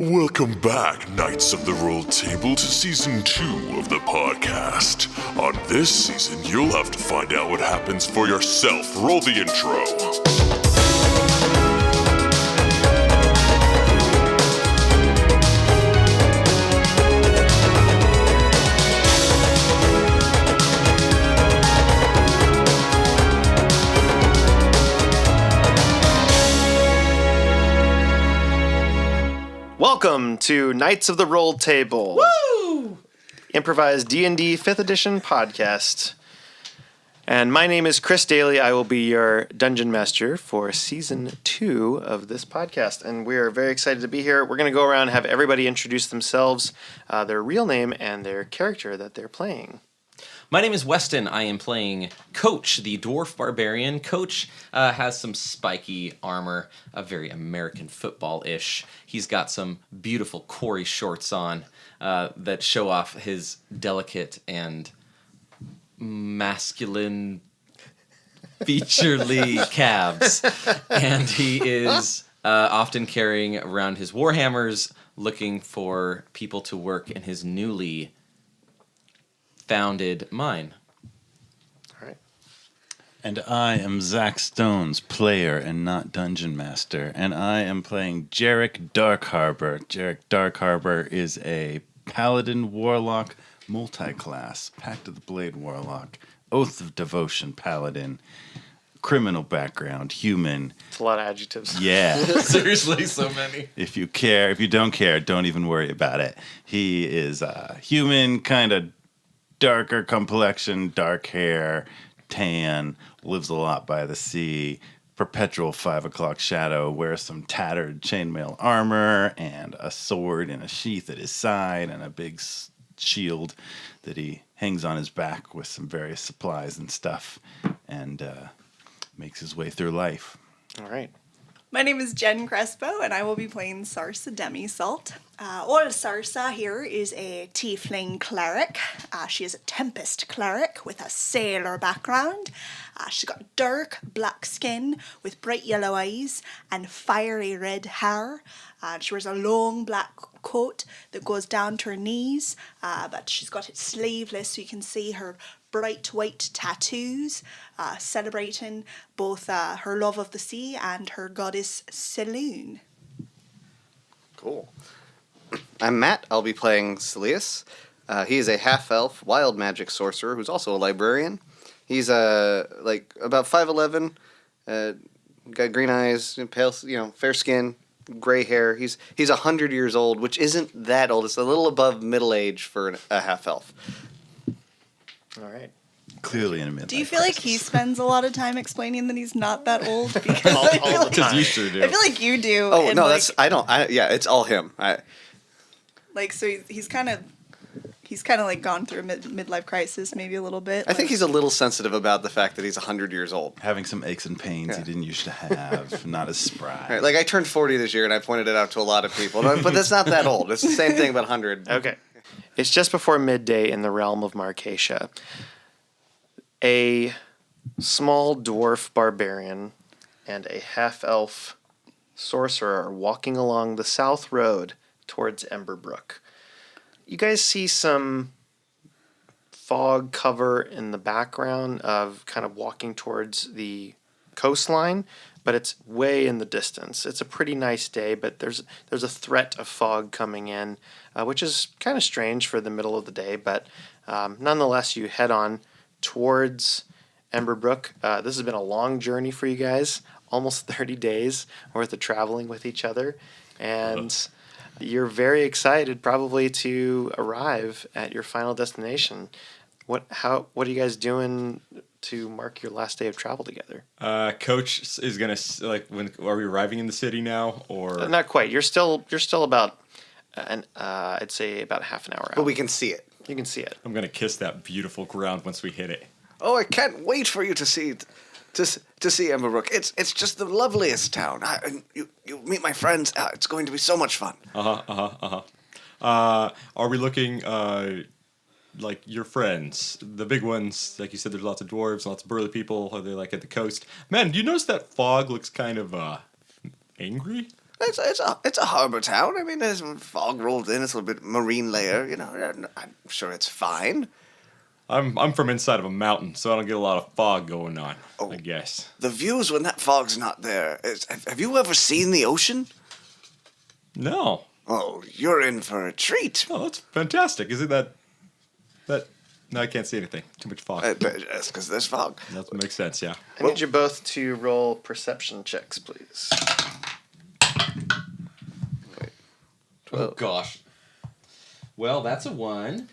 Welcome back, Knights of the Rolled Table, to Season 2 of the podcast. On this season, you'll have to find out what happens for yourself. Roll the intro. Welcome to Knights of the Rolled Table. Woo! Improvised D&D 5th edition podcast. And my name is Chris Daly. I will be your dungeon master for season 2 of this podcast. And we are very excited to be here. We're going to go around and have everybody introduce themselves, their real name, and their character that they're playing. My name is Weston. I am playing Coach, the dwarf barbarian. Coach has some spiky armor, a very American football-ish. He's got some beautiful Corey shorts on that show off his delicate and masculine featurely calves. And he is often carrying around his warhammers, looking for people to work in his newly founded mine. All right. And I am Zach Stone's player and not dungeon master, and I am playing Jerik Darkharbor. Jerik Darkharbor is a paladin warlock multi-class, Pact of the Blade warlock, Oath of Devotion paladin, criminal background, human. It's a lot of adjectives. Yeah. Seriously, so many. If you don't care, don't even worry about it. He is human, kind of darker complexion, dark hair, tan, lives a lot by the sea, perpetual 5 o'clock shadow, wears some tattered chainmail armor and a sword in a sheath at his side and a big shield that he hangs on his back with some various supplies and stuff, and makes his way through life. All right. My name is Jen Crespo, and I will be playing Sarsa Demi-Salt. Old Sarsa here is a tiefling cleric. She is a tempest cleric with a sailor background. She's got dark black skin with bright yellow eyes and fiery red hair. She wears a long black coat that goes down to her knees, but she's got it sleeveless so you can see her bright white tattoos, celebrating both her love of the sea and her goddess Saloon. Cool. I'm Matt. I'll be playing Saeleas. He is a half-elf wild magic sorcerer who's also a librarian. He's about 5'11", got green eyes, pale, fair skin, gray hair. He's 100 years old, which isn't that old. It's a little above middle age for a half-elf. All right. Clearly in a midlife Do you feel like he spends a lot of time explaining that he's not that old? Because all the Because time. you sure do. I feel like you do. Oh, and no, like, it's all him. so he's kind of like gone through a midlife crisis, maybe a little bit. I think he's a little sensitive about the fact that he's 100 years old. having some aches and pains he didn't used to have, not as spry. Right, like, I turned 40 this year, and I pointed it out to a lot of people. But that's not that old. It's the same thing about 100. Okay. It's just before midday in the realm of Marcatia. A small dwarf barbarian and a half-elf sorcerer are walking along the south road towards Emberbrook. You guys see some fog cover in the background of kind of walking towards the coastline, but it's way in the distance. It's a pretty nice day, but there's a threat of fog coming in, which is kind of strange for the middle of the day, but nonetheless, you head on towards Emberbrook. This has been a long journey for you guys, almost 30 days worth of traveling with each other, and you're very excited probably to arrive at your final destination. What are you guys doing to mark your last day of travel together? Coach is gonna are we arriving in the city now, or Not quite. You're still about I'd say about half an hour out. But we can see it. You can see it. I'm gonna kiss that beautiful ground once we hit it. Oh, I can't wait for you to see Emberbrook. It's just the loveliest town. You meet my friends. It's going to be so much fun. Are we looking like your friends, the big ones? Like you said, there's lots of dwarves, lots of burly people. Are they like at the coast? Man, do you notice that fog looks kind of angry? It's a harbor town. I mean, there's fog rolled in. It's a little bit marine layer. I'm sure it's fine. I'm from inside of a mountain, so I don't get a lot of fog going on. I guess. The views when that fog's not there. Have you ever seen the ocean? No. Oh, you're in for a treat. Oh, that's fantastic. Is it that? No, I can't see anything. Too much fog. That's because there's fog. That makes sense. Yeah. I need you both to roll perception checks, please. Oh gosh. Well, that's a 1.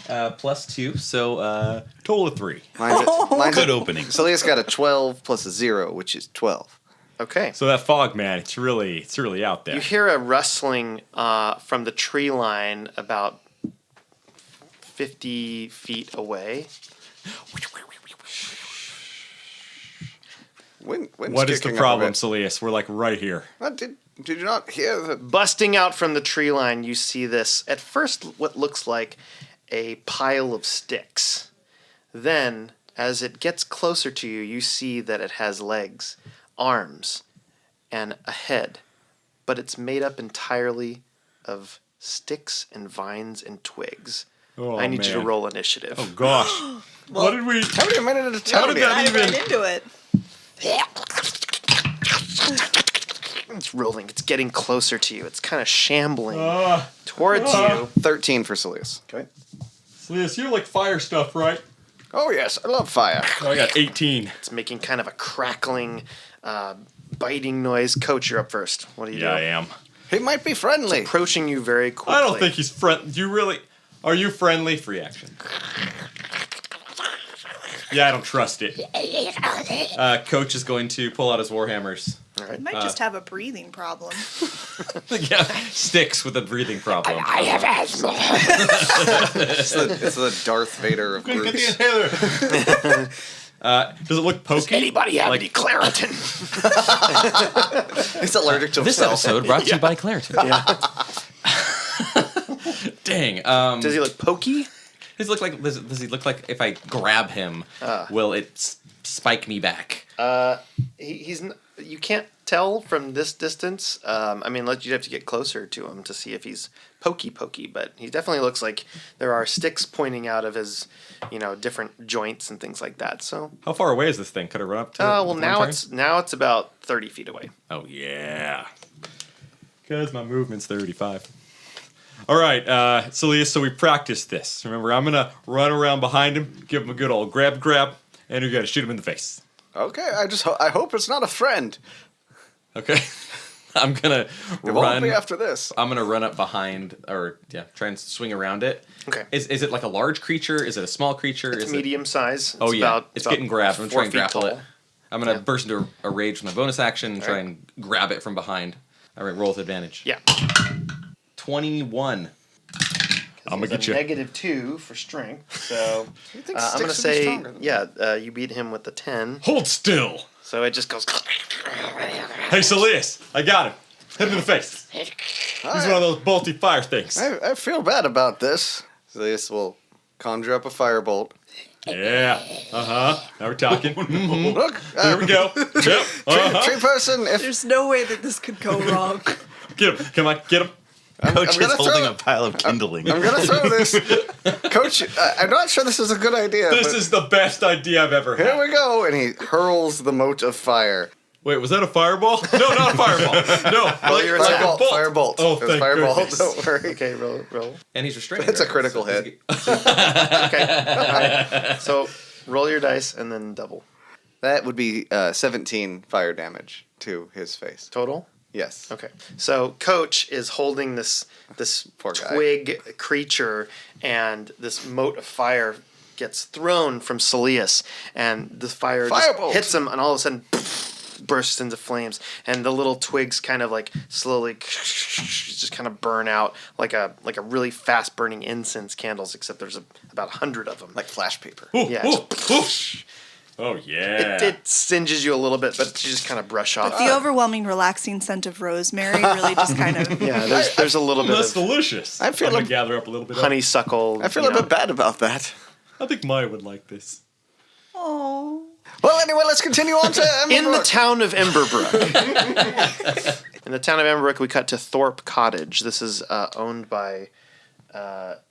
+2, so Total of 3. Mine's Good opening. Saeleas got a 12 plus a 0, which is 12. Okay. So that fog, man, it's really out there. You hear a rustling from the tree line about 50 feet away. Wind's What is the kicking up a problem, bit. Saeleas? We're like right here. Did you not hear the... Busting out from the tree line, you see this, at first, what looks like a pile of sticks. Then, as it gets closer to you, you see that it has legs, arms, and a head. But it's made up entirely of sticks and vines and twigs. Oh, I need you to man. roll initiative. Oh gosh. What did we? How many minutes at a How time? did that I even? ran into it. It's rolling. It's getting closer to you. It's kind of shambling towards you. 13 for Saeleas. Okay. Saeleas, you like fire stuff, right? Oh, yes. I love fire. Oh, I got 18. It's making kind of a crackling, biting noise. Coach, you're up first. What do you do? Yeah, I am. He might be friendly. Approaching you very quickly. I don't think he's You really? Are you friendly? Free action. Yeah, I don't trust it. Coach is going to pull out his warhammers. All right. You might just have a breathing problem. Yeah, sticks with a breathing problem. It's the Darth Vader of groups. Does it look pokey? Anybody have any Claritin? He's allergic to This himself. episode brought to you by Claritin. Dang. Does he look pokey? Does he look like if I grab him, will it spike me back? You can't tell from this distance. I mean, you'd have to get closer to him to see if he's pokey, but he definitely looks like there are sticks pointing out of his, different joints and things like that. So, How far away is this thing? Could I run up to it? well, with one now turn? it's about 30 feet away. Oh yeah. Because my movement's 35. All right, Saeleas, so we practiced this. Remember, I'm going to run around behind him, give him a good old grab, and you're going to shoot him in the face. Okay, I hope it's not a friend. Okay. I'm going to It won't run. be after this. I'm going to run up behind, try and swing around it. Okay. Is it like a large creature? Is it a small creature? It's medium size. Oh, yeah. It's getting grabbed. I'm 4 trying to feet grapple tall. it. I'm going to burst into a rage with my bonus action and try and grab it from behind. All right, roll with advantage. Yeah. 21. I'm going to get you. -2 for strength. So You think I'm going to sticks would be say, stronger than you beat him with the 10. Hold still. So it just goes. Hey, Saeleas, I got him. Hit him in the face. He's one of those bolty fire things. I feel bad about this. Saeleas will conjure up a firebolt. Yeah. Uh-huh. Now we're talking. Mhm. Look, There we go. Yep. Uh-huh. tree person, if There's no way that this could go wrong. Get him. Come on, get him. Coach I'm is gonna holding throw- a pile of kindling. I'm gonna throw this. Coach, I'm not sure this is a good idea. This but is the best idea I've ever Here had. we go, and he hurls the mote of fire. Wait, was that a fireball? No, not a fireball. No, your like attack. a bolt. Firebolt. Oh, It was thank fireball. goodness. Don't worry. Okay, roll. And he's restrained. It's a right? critical So does hit. Okay. So roll your dice and then double. That would be 17 fire damage to his face. Total? Yes. Okay. So Coach is holding this Poor guy. twig creature, and this mote of fire gets thrown from Saeleas, and the fire just Firebolt! hits him, and all of a sudden bursts into flames, and the little twigs kind of like slowly just kind of burn out like a really fast burning incense candles, except there's about 100 of them. Like flash paper. Ooh, Yeah, ooh, ooh. Oh, yeah. it singes you a little bit, but you just kind of brush off. The overwhelming, relaxing scent of rosemary really just kind of. Yeah, there's a little bit That's of delicious. I feel I'm gonna like- gather up a little bit. honeysuckle. I feel you a know. bit bad about that. I think Maya would like this. Oh. Well, anyway, let's continue on to In the Emberbrook. town of Emberbrook. In the town of Emberbrook, we cut to Thorpe Cottage. This is owned by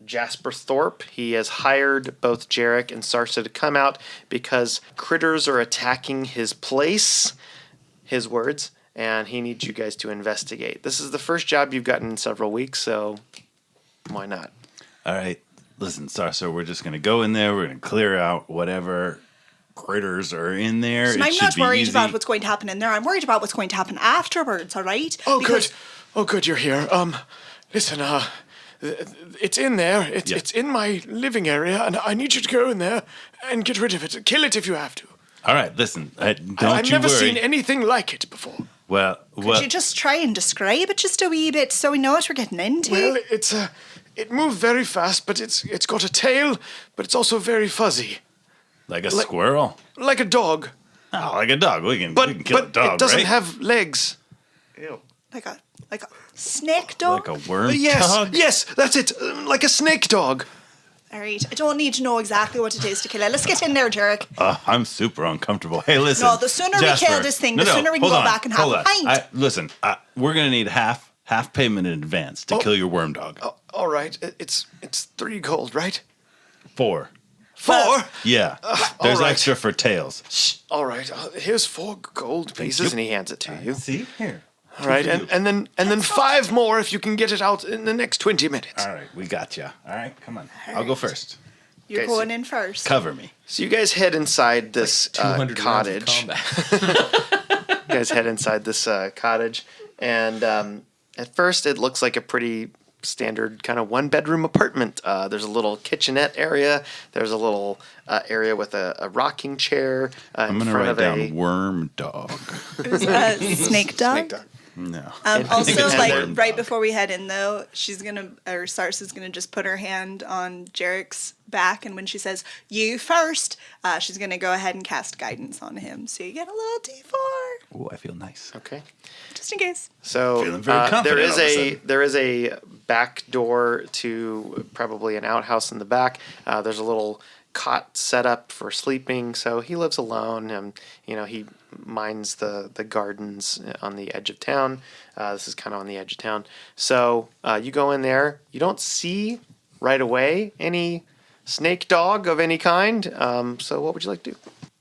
Jasper Thorpe. He has hired both Jerik and Sarsa to come out because critters are attacking his place, his words, and he needs you guys to investigate. This is the first job you've gotten in several weeks, so why not? All right. Listen, Sarsa, we're just going to go in there. We're going to clear out whatever critters are in there. So It I'm should not be worried easy. about what's going to happen in there. I'm worried about what's going to happen afterwards, all right? Oh, Because- good. Oh, good, you're here. Listen, it's in there. It's in my living area, and I need you to go in there and get rid of it. Kill it if you have to. All right, listen. Don't I've you never worry. seen anything like it before. Well, Could you just try and describe it just a wee bit so we know what we're getting into? Well, it moved very fast, but it's got a tail, but it's also very fuzzy, like a squirrel. like a dog. Oh, like a dog. We can But kill a dog, it doesn't right? have legs. Like a snake dog? like a worm Yes, dog. yes, that's it. Like a snake dog. All right, I don't need to know exactly what it is to kill it. Let's get in there, Jerik. I'm super uncomfortable. Hey, listen. No, the sooner we kill this thing, the sooner we can hold go on, back and have hold a on. pint. Listen, we're gonna need half payment in advance to kill your worm dog. Oh, all right, it's 3 gold, right? 4. 4. Yeah. There's all right. extra for tails. Shh. All right, here's 4 gold pieces, and he hands it to you. See here. All right, and then 5 more if you can get it out in the next 20 minutes. All right, we got you. All right, come on. I'll go first. You're Okay, going in first. Cover me. So you guys head inside this 200 rounds of cottage. combat. You guys head inside this cottage, and at first it looks like a pretty standard kind of 1-bedroom apartment. There's a little kitchenette area. There's a little area with a rocking chair I'm in gonna front write of down worm dog. Snake dog? snake dog. No. Also, it's like worm right dog. before we head in, though, Sarsa's gonna just put her hand on Jerik's back, and when she says "you first," she's gonna go ahead and cast guidance on him. So you get a little D4, Oh, I feel nice. Okay. just in case. So Feeling very confident there is all of a sudden. there is a back door to probably an outhouse in the back. There's a little cot set up for sleeping. So he lives alone, and he minds the gardens on the edge of town. This is kind of on the edge of town. So you go in there. You don't see right away any snake dog of any kind. So what would you like to do?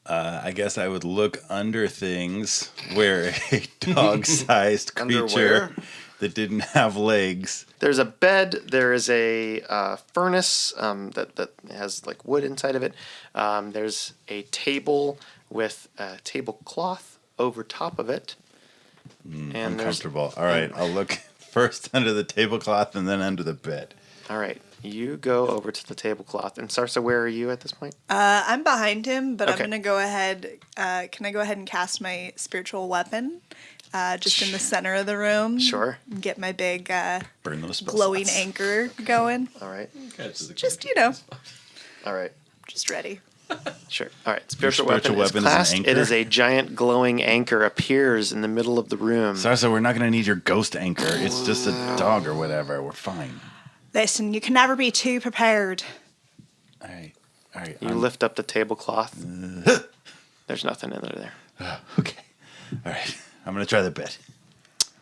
I guess I would look under things where a dog-sized Under creature where? that didn't have legs. There's a bed. There is a furnace that has like wood inside of it. There's a table with a tablecloth over top of it. And there's Uncomfortable. All right, I'll look first under the tablecloth and then under the bed. all right. You go over to the tablecloth. And Sarsa, where are you at this point? I'm behind him, but Okay. I'm gonna go ahead. Can I go ahead and cast my spiritual weapon, just in the center of the room? Sure. And get my big Burn those spell glowing slots. anchor going. All right. Just All right. just ready. Sure. All right. Spiritual, spiritual weapon weapon is an classed. It anchor? is a giant glowing anchor appears in the middle of the room. Sarsa, we're not going to need your ghost anchor. It's just a dog or whatever. We're fine. Listen, you can never be too prepared. All right. All right. You lift up the tablecloth. There's nothing in there. Okay. All right. I'm going to try the bed.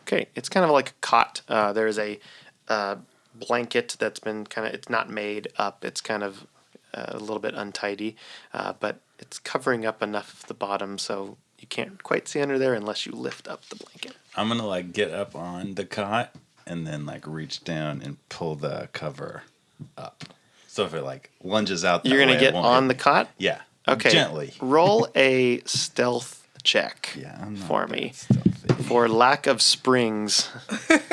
Okay, it's kind of like a cot. There's a blanket that's been it's not made up. It's kind of a little bit untidy, but it's covering up enough of the bottom so you can't quite see under there unless you lift up the blanket. I'm going to get up on the cot and then reach down and pull the cover up. So if it lunges out that You're going way, to it get won't on hit the me. cot? Yeah. Okay. Gently. Roll a stealth check Yeah. I'm not for good me at stealthy. for lack of springs.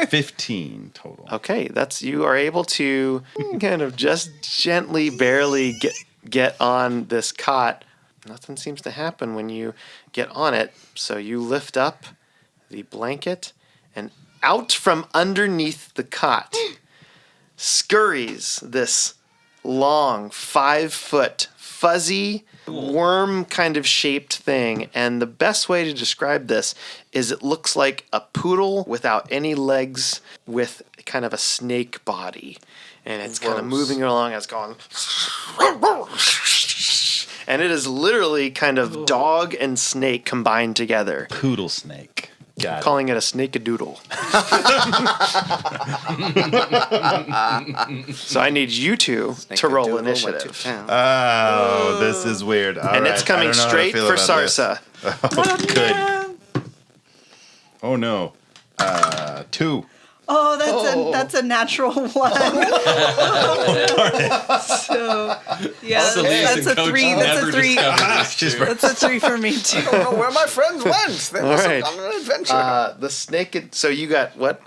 15 total. Okay, you are able to kind of just gently, barely get on this cot. Nothing seems to happen when you get on it. So you lift up the blanket, and out from underneath the cot scurries this long 5-foot fuzzy worm kind of shaped thing. And the best way to describe this is it looks like a poodle without any legs with kind of a snake body. And it's kind of Gross. moving along. It's going. And it is literally kind of dog and snake combined together. Poodle snake. Got it. Calling it a snake-a-doodle. So I need you two to roll initiative. Oh, this is weird. All And right. it's coming I don't know how to straight feel for about this. Sarsa. Oh, good. Oh, no. 2. Oh, that's a natural 1. So yeah, Saeleas that's and a Coach 3. That's never a 3. discovered this She's too. That's a 3 for me too. I don't know where my friends went. They must right. have gone on an adventure. The snake... So you got, what?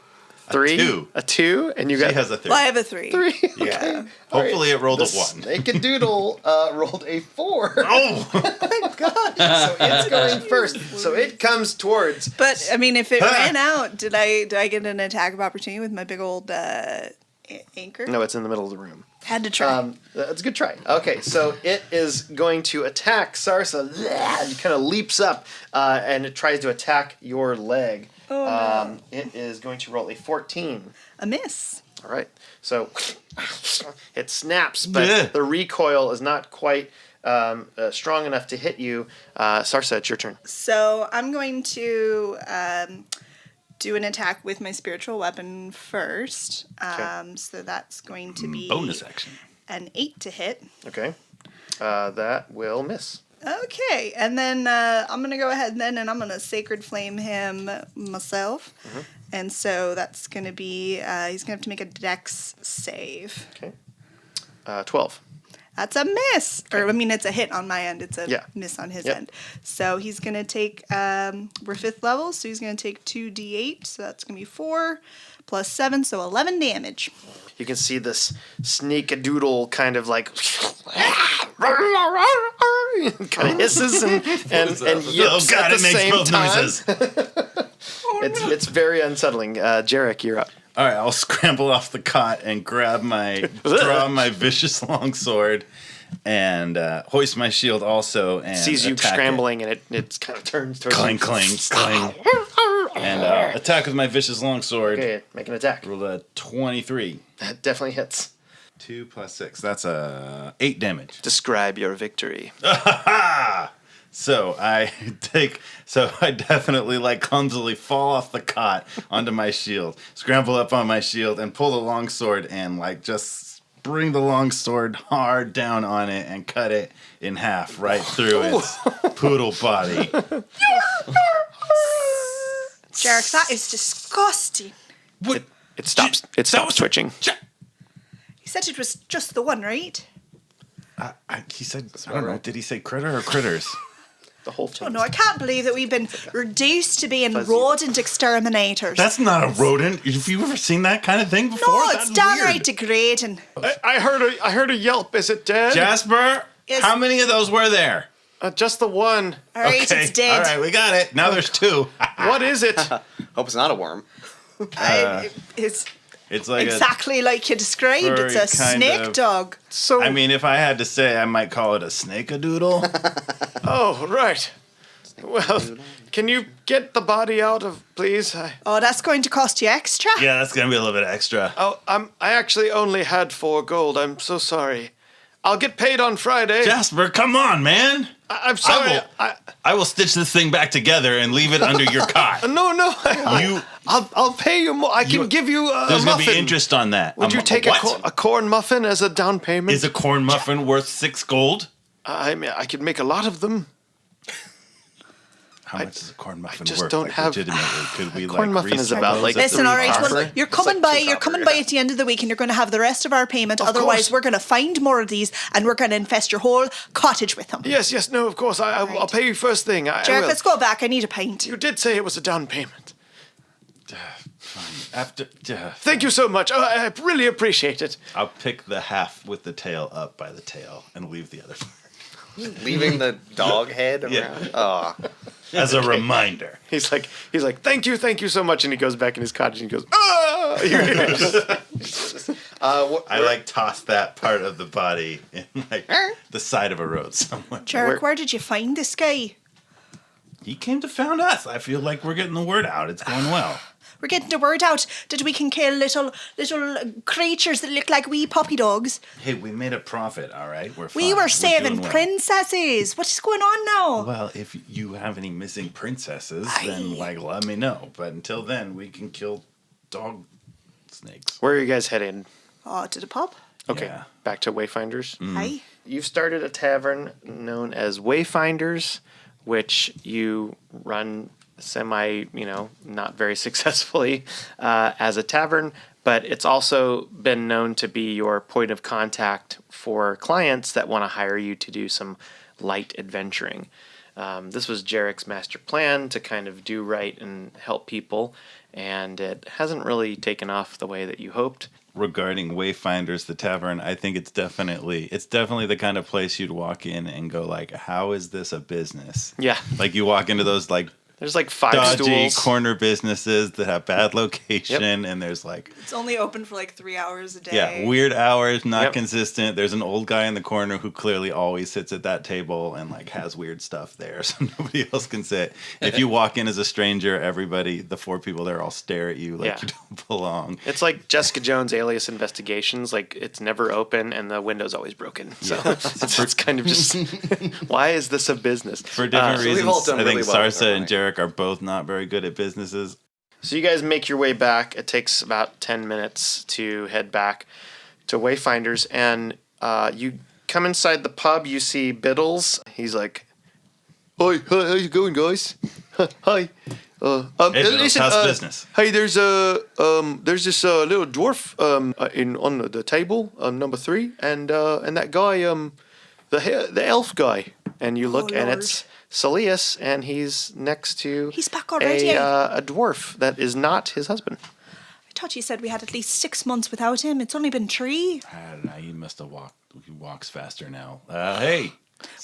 3? 2. A 2? And you She got has a 3. Well, I have a 3. 3. Yeah. Hopefully it rolled a 1. Snake-a-doodle rolled a 4. Oh! my god! So it's going first. So it comes towards. But I mean, if it ran out, did I get an attack of opportunity with my big old anchor? No, it's in the middle of the room. Had to try. That's a good try. Okay, so it is going to attack Sarsa. It kind of leaps up and it tries to attack your leg. Oh, no. It is going to roll a 14. A miss. All right. So it snaps, but Yeah. the recoil is not quite strong enough to hit you. Sarsa, it's your turn. So I'm going to do an attack with my spiritual weapon first. So that's going to be Bonus action. an 8 to hit. Okay. That will miss. Okay, and then I'm going to go ahead and I'm going to Sacred Flame him myself. Mm-hmm. And so that's going to be, he's going to have to make a dex save. Okay. 12. That's a miss. Or, I mean, it's a hit on my end. It's a Yeah. miss on his Yep. end. So he's going to take, we're 5th level, so he's going to take 2d8. So that's going to be 4 plus 7, so 11 damage. You can see this sneak-a-doodle kind of like kind of hisses and yips Oh, God, at the it makes same both time. noises. It's very unsettling. Jerik, you're up. All right, I'll scramble off the cot and draw my vicious longsword and hoist my shield also. And Sees you attack scrambling and it kind of turns towards Clang, you. clang, clang. And attack with my vicious longsword. Okay, make an attack. Roll a 23. That definitely hits. 2 plus 6. That's 8 damage. Describe your victory. So I definitely like clumsily fall off the cot onto my shield, scramble up on my shield, and pull the longsword and like just bring the longsword hard down on it and cut it in half right through its poodle body. Jerik, that is disgusting. It stops. It stops twitching. You said it was just the one, right? He said, I don't know, did he say critter or critters? The whole thing. Oh no, I can't believe that we've been reduced to being Fuzzy. rodent exterminators. That's not a rodent. Have you ever seen that kind of thing before? no, That's it's downright weird. degrading. I heard a yelp. Is it dead? Jasper, Yes. how many of those were there? Just the one. All right, it's dead. All right, we got it. Now there's 2. What is it? Hope it's not a worm. It's It's like exactly like you described. It's furry a kind snake of- dog. So I mean, if I had to say, I might call it a snake-a-doodle. Oh, right. Well, can you get the body out of, please? Oh, that's going to cost you extra. Yeah, that's gonna be a little bit extra. I actually only had 4 gold. I'm so sorry. I'll get paid on Friday. Jasper, come on, man. I'm sorry. I will stitch this thing back together and leave it under your cot. No. You, I'll pay you more. I can give you a there's gonna muffin. be interest on that. Would you take a what? corn muffin as a down payment? Is a corn muffin worth 6 gold? I mean, I could make a lot of them. How much is a corn muffin just worth? don't like, have- legitimately, could we corn like muffin is resell about, those like, at Listen, the all right, copper? well, you're coming like 2 by copper, at the end of the week and you're going to have the rest of our payment. Of Otherwise, course. we're going to find more of these and we're going to infest your whole cottage with them. Yes, no, of course. I'll pay you first thing. I Jerik, will. let's go back. I need a pint. You did say it was a down payment. After, Thank you so much. I really appreciate it. I'll pick the half with the tail up by the tail and leave the other part. Leaving the dog head around. Yeah. Oh. As a reminder. He's like, thank you so much, and he goes back in his cottage and he goes, ah! I like toss that part of the body in like the side of a road somewhere. Jerik, where did you find this guy? He came to found us. I feel like we're getting the word out. It's going well. We're getting the word out that we can kill little creatures that look like wee puppy dogs. Hey, we made a profit, all right? We're fine. We were saving doing well. princesses. What is going on now? Well, if you have any missing princesses, then let me know. But until then, we can kill dog snakes. Where are you guys heading? To the pub. Okay, Yeah. back to Wayfinders. Aye. You've started a tavern known as Wayfinders, which you run not very successfully as a tavern, but it's also been known to be your point of contact for clients that want to hire you to do some light adventuring. This was Jerik's master plan to kind of do right and help people, and it hasn't really taken off the way that you hoped. Regarding Wayfinders, the tavern, I think it's definitely the kind of place you'd walk in and go like, how is this a business? Yeah. Like you walk into those like There's like 5 dodgy stools. corner businesses that have bad location, and there's like It's only open for like 3 hours a day. yeah, weird hours, not Yep. consistent. There's an old guy in the corner who clearly always sits at that table and like has weird stuff there, so nobody else can sit. If you walk in as a stranger, the 4 people there all stare at you like Yeah. you don't belong. It's like Jessica Jones' Alias Investigations. Like, it's never open and the window's always broken. So it's kind of just, why is this a business? For different So we've reasons, all done I think really well with Sarsa our and Jerik are both not very good at businesses. So you guys make your way back. It takes about 10 minutes to head back to Wayfinders. And you come inside the pub. You see Biddles. He's like, hi, how you going, guys? Hi. Hey, Biddles, how's business? Hey, there's this little dwarf on the table, number 3, and that guy, the elf guy, and you look, and Lord. it's Saeleas, and he's next to He's back already. a dwarf that is not his husband. I thought you said we had at least 6 months without him. It's only been 3. I don't know. He must have walked. He walks faster now. Hey,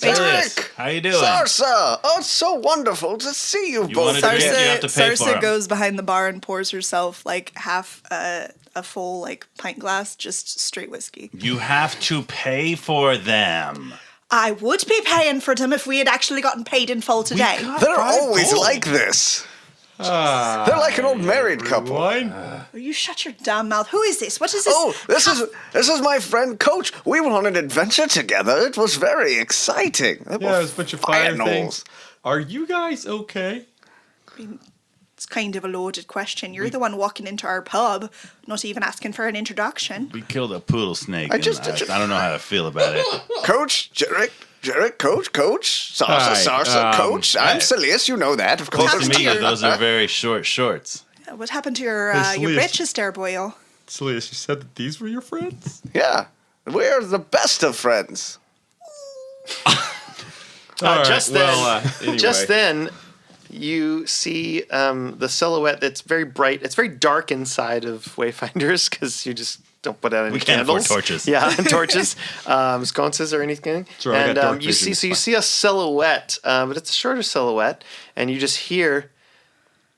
Wait. Saeleas, how you doing? Sarsa! Oh, it's so wonderful to see you, You both. wanna drink? You have to pay for Sarsa 'em. goes behind the bar and pours herself like half a full like pint glass, just straight whiskey. You have to pay for them. I would be paying for them if we had actually gotten paid in full today. They're always like this. They're like an old married couple. Wine? Will you shut your damn mouth? Who is this? What is this? Oh, this is my friend Coach. We went on an adventure together. It was very exciting. There Yeah, were there's a bunch of fire knolls. things. Are you guys okay? I mean, it's kind of a loaded question. You're the one walking into our pub, not even asking for an introduction. We killed a poodle snake. I and just- I don't know how to feel about it. Coach, Jerik, Coach, Sarsa, Hi, Sarsa, Coach. I'm hi. Saeleas, you know that, of course. Close to How's me, your- those are very short shorts. What happened to your Hey, Saeleas. britches there, boyo? Saeleas, you said that these were your friends? Yeah, we're the best of friends. All right, Just anyway. Just then, you see the silhouette that's very bright. It's very dark inside of Wayfinders because you just don't put out any We can't afford candles. torches. Yeah, and torches, sconces or anything. Right, I and got dark you vision, see, it's so you see a silhouette, but it's a shorter silhouette, and you just hear,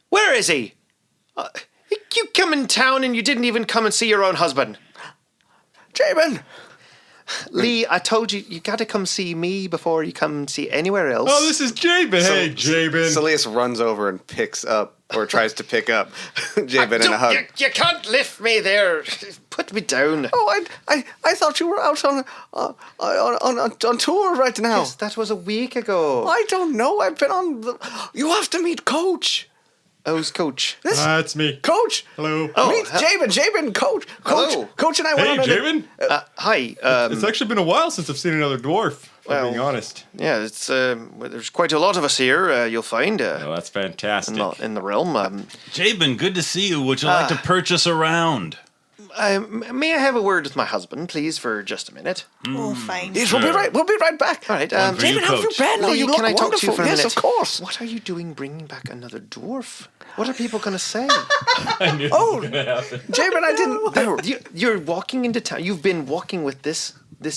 "Where is he? You come in town and you didn't even come and see your own husband." Jabin! Lee, I told you, you got to come see me before you come see anywhere else. Oh, this is Jabin. Hey, Jabin. Saeleas runs over and picks up, or tries to pick up, Jabin in a hug. You can't lift me there. Put me down. Oh, I thought you were out on tour right now. Yes, that was a week ago. I don't know. I've been on the... You have to meet Coach. Who's Coach? This It's me. Coach. Hello. Meet Jabin, Coach. Hello. Coach and I went Hey, on Jabin. Hi. It's actually been a while since I've seen another dwarf, if I'm being Well, honest. Yeah, it's there's quite a lot of us here. You'll find Oh, that's fantastic. in the realm. Jabin, good to see you. Would you like to purchase a round? May I have a word with my husband, please, for just a minute? Oh, fine. Yes, we'll be right back. All right. One for you, Jabin, how have you Coach. been? Oh, Lee, you look can I talk to you wonderful. for a Yes, minute? of course. What are you doing bringing back another dwarf? What are people going to say? I knew Oh, this was gonna happen. Jabin, I didn't... You're walking into town. You've been walking with this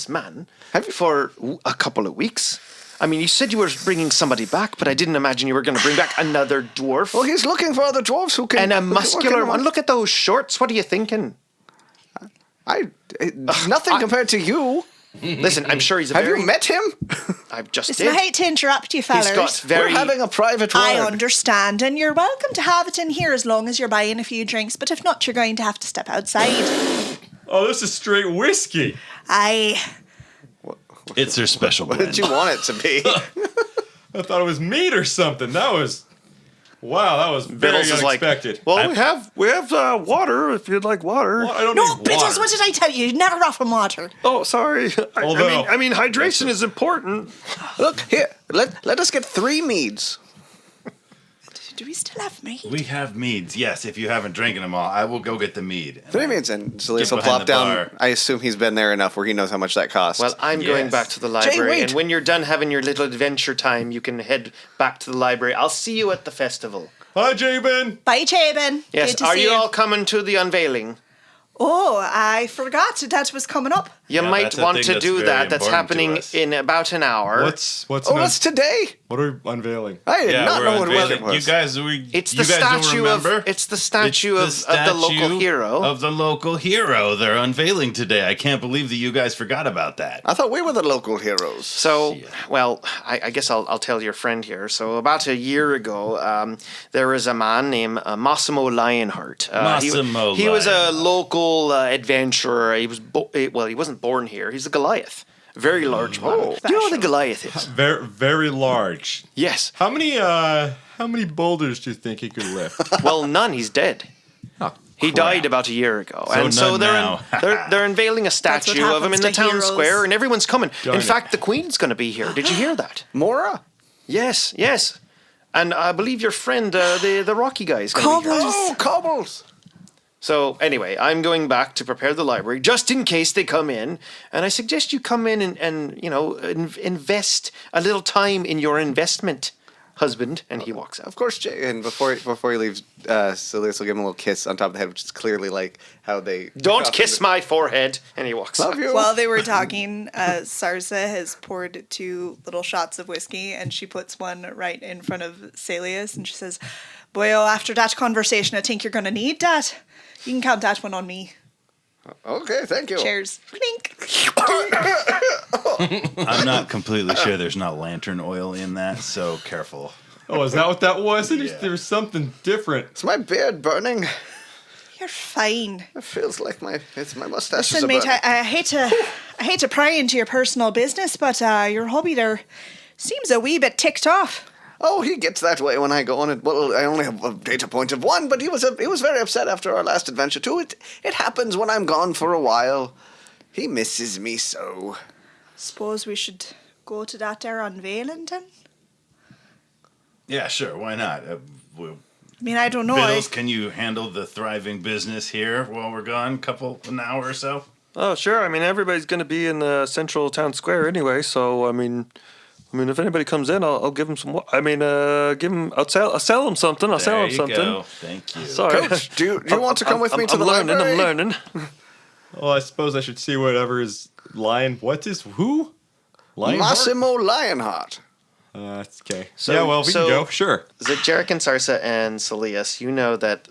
man for a couple of weeks. I mean, you said you were bringing somebody back, but I didn't imagine you were going to bring back another dwarf. Well, he's looking for other dwarves who can... And a who can- muscular one. Look at those shorts. What are you thinking? Nothing compared to you. Listen, I'm sure he's a Have very... you met him? I just Listen, I did. hate to interrupt you, fellas. He's got very... We're having a private word. I understand, and you're welcome to have it in here as long as you're buying a few drinks, but if not, you're going to have to step outside. Oh, this is straight whiskey. It's their special What blend. did you want it to be? I thought it was meat or something. That was very Biddles is like, unexpected. well, we have water if you'd like water. Well, I don't No, need Biddles, water. what did I tell you? Never offer water. Oh, sorry. Although- I mean, hydration is important. Look, here, let us get 3 meads. Do we still have meat? We have meads. Yes, if you haven't drinking them all, I will go get the mead. 3 meads, and Saeleas Get will behind plop the down. bar. I assume he's been there enough where he knows how much that costs. Well, I'm going Yes. back to the library, wait. and when you're done having your little adventure time, you can head back to the library. I'll see you at the festival. Hi, Jabin. Bye, Jabin. Yes, Good to are see you all coming to the unveiling? Oh, I forgot that was coming up. You Yeah, might that's a want thing to that's do very that. That's important to happening us. in about an hour. What's oh, that's today. what are we unveiling? I did not we're know what unveiling. it was. You guys, It's you the guys don't statue of remember? it's the statue It's of the local statue hero. Of the local hero. They're unveiling today. I can't believe that you guys forgot about that. I thought we were the local heroes. So, well, I guess I'll tell your friend here. So, about a year ago, there was a man named Massimo Lionheart. He was a Lionheart. local adventurer. He was he wasn't born here. He's a Goliath, very large man. Do you know what a Goliath is? Very, very large. Yes. How many boulders do you think he could lift? Well, none. He's dead. Oh, He died about a year ago, So and so none they're now. they're unveiling a That's what statue of him in happens the to town heroes. square, and everyone's coming. Darn In it. fact, the Queen's going to be here. Did you hear that? Mora? Yes, yes. And I believe your friend, the Rocky guy, is going to be here. Oh, cobbles. So anyway, I'm going back to prepare the library just in case they come in, and I suggest you come in and invest a little time in your investment, husband. And he walks out. Of course, Jay. And before he leaves, Saeleas will give him a little kiss on top of the head, which is clearly like how they... Don't kiss my forehead. And he walks Love out. you. While they were talking, Sarsa has poured 2 little shots of whiskey, and she puts one right in front of Saeleas, and she says, "Boyo, after that conversation, I think you're going to need that. You can count that one on me. Okay, thank you. Cheers." Clink. I'm not completely sure there's not lantern oil in that, so careful. Oh, is that what that was? Yeah. There was something different. Is my beard burning? You're fine. It feels like my mustache Listen, is mate, burning. I hate to pry into your personal business, but your hobby there seems a wee bit ticked off. Oh, he gets that way when I go on it. Well, I only have a data point of 1, but he was very upset after our last adventure too. It happens when I'm gone for a while. He misses me so. Suppose we should go to that there unveiling then? Yeah, sure. Why not? I mean, I don't know. Biddles, can you handle the thriving business here while we're gone? An hour or so? Oh, sure. I mean, everybody's going to be in the central town square anyway. So, I mean, if anybody comes in, I'll give them some. I'll sell them something. I'll sell There them you something. go. Thank you. Sorry. Coach, do you want to come with me to I'm the learning, library? I'm learning. Well, I suppose I should see whatever is Lion. What is who? Lionheart? Massimo Lionheart. That's okay. So- yeah, well, we so- can go. Sure. The Jerik and Sarsa and Saeleas, you know that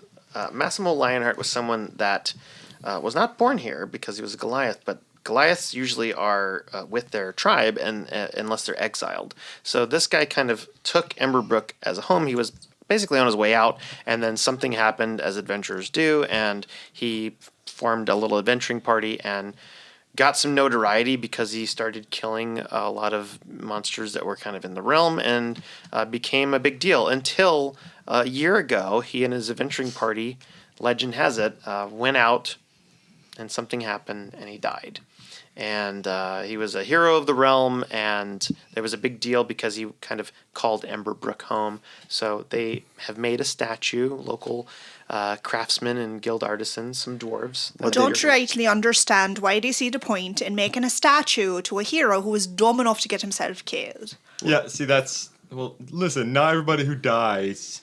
Massimo Lionheart was someone that was not born here because he was a Goliath, but Goliaths usually are with their tribe and unless they're exiled. So this guy kind of took Emberbrook as a home. He was basically on his way out, and then something happened, as adventurers do, and he formed a little adventuring party and got some notoriety because he started killing a lot of monsters that were kind of in the realm and became a big deal until a year ago, he and his adventuring party, legend has it, went out and something happened and he died. And he was a hero of the realm, and there was a big deal because he kind of called Emberbrook home. So they have made a statue, local craftsmen and guild artisans, some dwarves. I don't rightly understand why they see the point in making a statue to a hero who was dumb enough to get himself killed. Yeah, see, that's... Well, listen, not everybody who dies...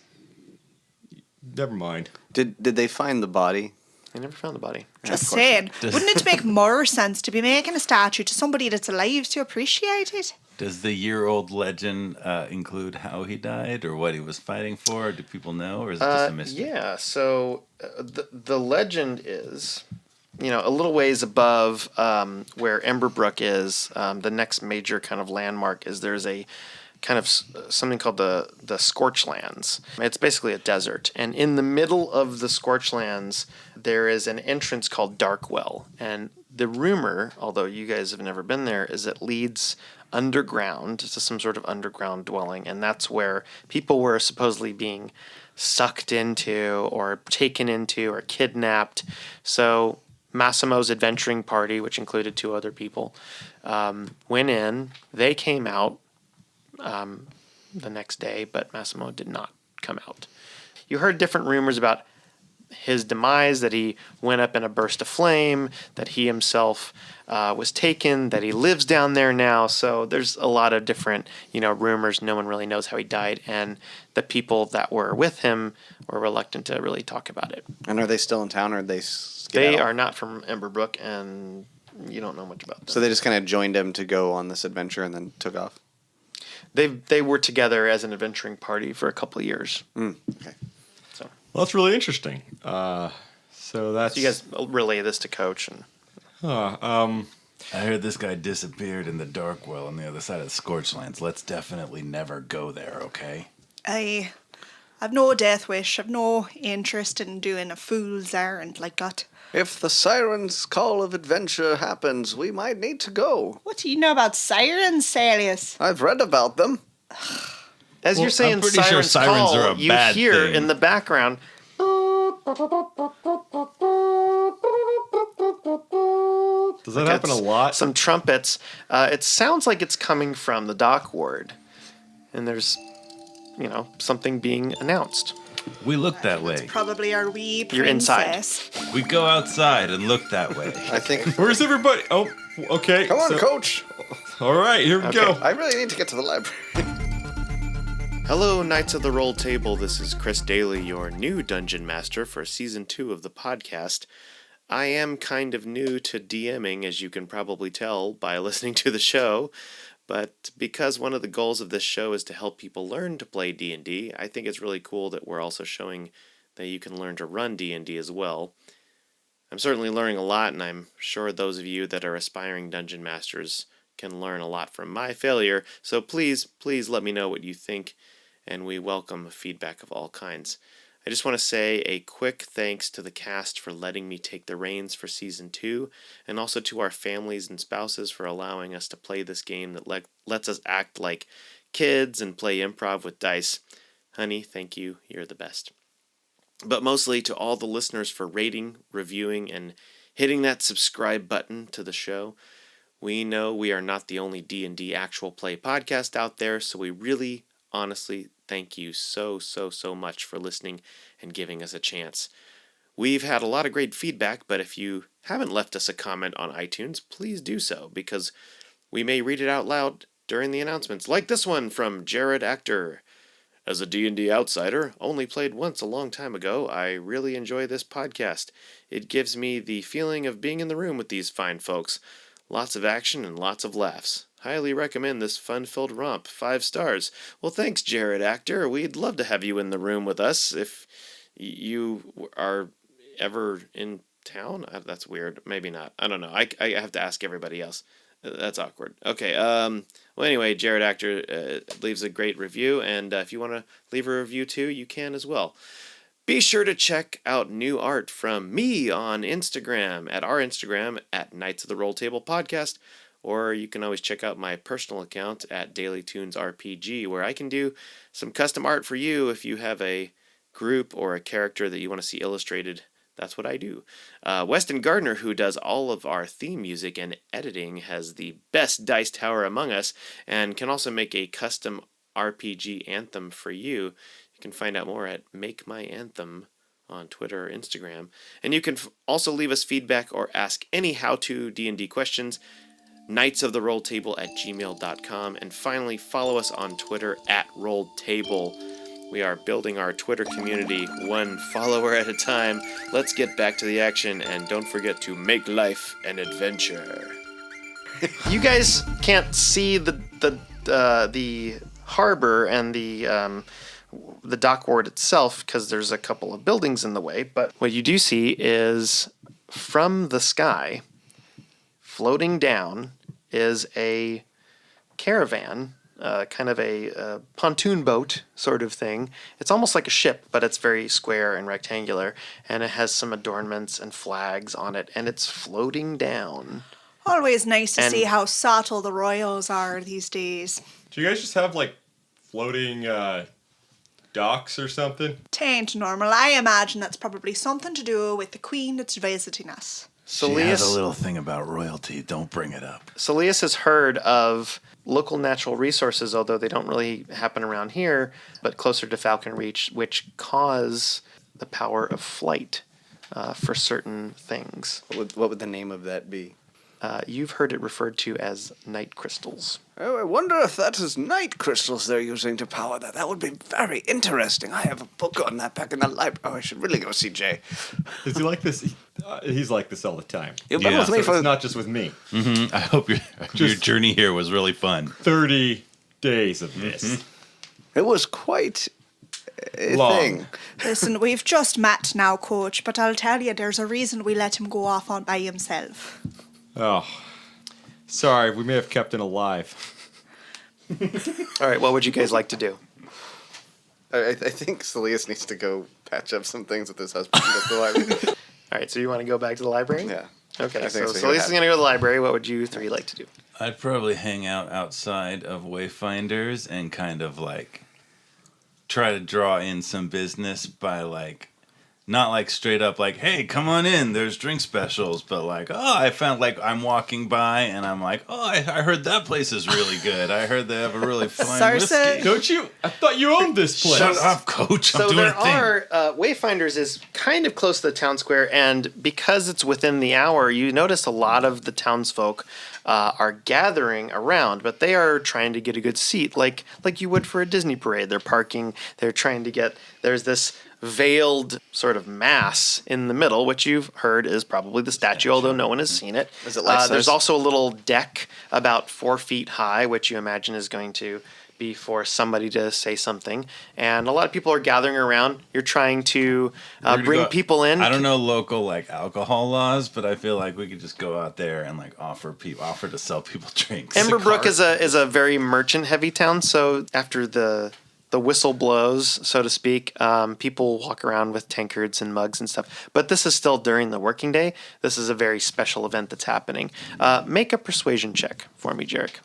Never mind. Did they find the body? They never found the body. Just saying, wouldn't it make more sense to be making a statue to somebody that's alive to appreciate it? Does the year-old legend include how he died or what he was fighting for? Do people know, or is it just a mystery? Yeah, so the legend is a little ways above where Emberbrook is, the next major kind of landmark is there's a kind of something called the Scorchlands. It's basically a desert. And in the middle of the Scorchlands, there is an entrance called Darkwell. And the rumor, although you guys have never been there, is it leads underground to some sort of underground dwelling. And that's where people were supposedly being sucked into or taken into or kidnapped. So Massimo's adventuring party, which included 2 other people, went in. They came out the next day, but Massimo did not come out. You heard different rumors about his demise, that he went up in a burst of flame, that he himself was taken, that he lives down there now. So there's a lot of different, rumors. No one really knows how he died, and the people that were with him were reluctant to really talk about it. And are they still in town, or are they They are not from Emberbrook, and you don't know much about them. So they just kind of joined him to go on this adventure and then took off? They were together as an adventuring party for a couple of years. Okay. So Well, that's really interesting. So that's... you guys relay this to Coach. And I heard this guy disappeared in the dark well on the other side of the Scorchlands. Let's definitely never go there, okay? I've no death wish. I've no interest in doing a fool's errand like that. If the siren's call of adventure happens, we might need to go. What do you know about sirens, Saeleas? I've read about them. as you're saying, I'm pretty sure Siren's sirens call, are a you bad hear thing. in the background. Does that happen a lot? Some trumpets. It sounds like it's coming from the dock ward, and there's, something being announced. We look that way. Probably our wee princess. You're inside. We go outside and look that way. I think... Where's everybody? Oh, okay. Come on, so- Coach. All right, here we go. I really need to get to the library. Hello, Knights of the Roll Table. This is Chris Daly, your new Dungeon Master for Season 2 of the podcast. I am kind of new to DMing, as you can probably tell by listening to the show, but because one of the goals of this show is to help people learn to play D&D, I think it's really cool that we're also showing that you can learn to run D&D as well. I'm certainly learning a lot, and I'm sure those of you that are aspiring Dungeon Masters can learn a lot from my failure, so please let me know what you think, and we welcome feedback of all kinds. I just want to say a quick thanks to the cast for letting me take the reins for Season 2, and also to our families and spouses for allowing us to play this game that lets us act like kids and play improv with dice. Honey, thank you. You're the best. But mostly to all the listeners for rating, reviewing, and hitting that subscribe button to the show. We know we are not the only D&D actual play podcast out there, so we really, honestly, thank you so much for listening and giving us a chance. We've had a lot of great feedback, but if you haven't left us a comment on iTunes, please do so, because we may read it out loud during the announcements, like this one from Jared Actor. As a D&D outsider, only played once a long time ago, I really enjoy this podcast. It gives me the feeling of being in the room with these fine folks. Lots of action and lots of laughs. Highly recommend this fun-filled romp. 5 stars. Well, thanks, Jared Actor. We'd love to have you in the room with us if you are ever in town. That's weird. Maybe not. I don't know. I have to ask everybody else. That's awkward. Okay. Well, anyway, Jared Actor leaves a great review, and if you want to leave a review too, you can as well. Be sure to check out new art from me on Instagram, at our Instagram, at Knights of the Roll Table Podcast, or you can always check out my personal account at Daily Tunes RPG, where I can do some custom art for you if you have a group or a character that you want to see illustrated. That's what I do. Weston Gardner, who does all of our theme music and editing, has the best dice tower among us and can also make a custom RPG anthem for you. You can find out more at Make My Anthem on Twitter or Instagram. And you can also leave us feedback or ask any how-to D&D questions, knightsoftherolltable@gmail.com. And finally, follow us on Twitter at RolledTable. We are building our Twitter community one follower at a time. Let's get back to the action, and don't forget to make life an adventure. You guys can't see the harbor and the dock ward itself because there's a couple of buildings in the way, but what you do see is from the sky, floating down, is a caravan, kind of a pontoon boat sort of thing. It's almost like a ship, but it's very square and rectangular, and it has some adornments and flags on it, and it's floating down. Always nice to And- see how subtle the royals are these days. Do you guys just have like floating docks or something? Tain't normal. I imagine that's probably something to do with the queen that's visiting us. She has a Saeleas, little thing about royalty. Don't bring it up. Saeleas has heard of local natural resources, although they don't really happen around here, but closer to Falcon Reach, which cause the power of flight for certain things. What would the name of that be? You've heard it referred to as night crystals. Oh, I wonder if that is night crystals they're using to power that. That would be very interesting. I have a book on that back in the library. Oh, I should really go see Jay. Is he like this? He's like this all the time. You've been Yeah. with me So for it's not just with me. I hope your journey here was really fun. 30 days of this. It was quite a Long. thing. Listen, we've just met now, Coach, but I'll tell you, there's a reason we let him go off on by himself. Oh, sorry. We may have kept him alive. All right, what would you guys like to do? I think Saeleas needs to go patch up some things with his husband at the library. All right, so you want to go back to the library? Yeah. Okay, I think so that's Saeleas what is going to go to the library. What would you three like to do? I'd probably hang out outside of Wayfinders and kind of like try to draw in some business by like, not like straight up like, hey, come on in, there's drink specials, but like, oh, I found like I'm walking by and I'm like, oh, I heard that place is really good. I heard they have a really fine Sarsa? whiskey. Don't you? I thought you owned this place. Shut up, coach. I'm So doing there a thing. are Wayfinders is kind of close to the town square, and because it's within the hour, you notice a lot of the townsfolk are gathering around, but they are trying to get a good seat, like you would for a Disney parade. They're parking. They're trying to get. There's this veiled sort of mass in the middle, which you've heard is probably the statue, although no one has seen it. Is it life-size? There's also a little deck about 4 feet high, which you imagine is going to be for somebody to say something. And a lot of people are gathering around. You're trying to We're gonna bring go- people in. I don't know local like alcohol laws, but I feel like we could just go out there and like offer to sell people drinks. Emberbrook is a very merchant heavy town, so after the whistle blows, so to speak, people walk around with tankards and mugs and stuff. But this is still during the working day. This is a very special event that's happening. Make a persuasion check for me, Jerik,